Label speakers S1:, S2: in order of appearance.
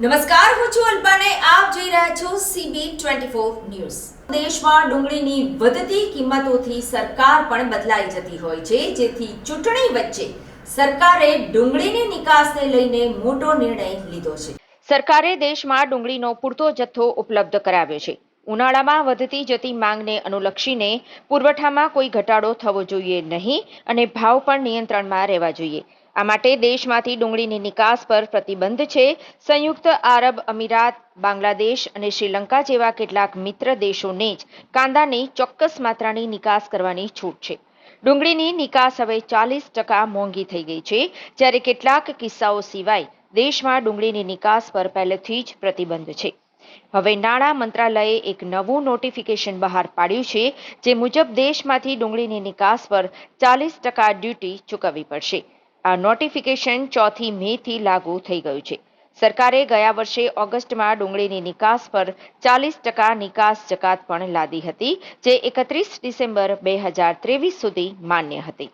S1: નમસ્કાર, હું છું અલ્પાને. આપ જોઈ રહ્યા છો CB24 ન્યૂઝ. દેશમાં ડુંગળીની વધતી કિંમતોથી સરકાર પણ બદલાઈ જતી હોય છે, જેથી ચૂંટણી વચ્ચે સરકારે ડુંગળીની નિકાસને લઈને મોટો નિર્ણય લીધો છે.
S2: સરકારે દેશમાં ડુંગળીનો પૂરતો જથ્થો ઉપલબ્ધ કરાવ્યો છે. ઉનાળામાં વધતી જતી માંગને અનુલક્ષીને પુરવઠામાં કોઈ ઘટાડો થવો જોઈએ નહીં અને ભાવ પણ નિયંત્રણમાં રહેવા જોઈએ. આ માટે દેશમાંથી ડુંગળીની નિકાસ પર પ્રતિબંધ છે. સંયુક્ત આરબ અમીરાત, બાંગ્લાદેશ અને શ્રીલંકા જેવા કેટલાક મિત્ર દેશોને જ કાંદાની ચોક્કસ માત્રાની નિકાસ કરવાની છૂટ છે. ડુંગળીની નિકાસ હવે 40% મોંઘી થઈ ગઈ છે, જ્યારે કેટલાક કિસ્સાઓ સિવાય દેશમાં ડુંગળીની નિકાસ પર પહેલેથી જ પ્રતિબંધ છે. હવે નાણાં મંત્રાલયે એક નવું નોટિફિકેશન બહાર પાડ્યું છે, જે મુજબ દેશમાંથી ડુંગળીની નિકાસ પર 40% ડ્યુટી ચૂકવવી પડશે. આ નોટિફિકેશન 4 મેથી લાગુ થઈ ગયું છે. સરકારે ગયા વર્ષે ઓગસ્ટમાં ડુંગળીની નિકાસ પર 40% નિકાસ જકાત પણ લાદી હતી, જે 31 ડિસેમ્બર 2023 સુધી માન્ય હતી.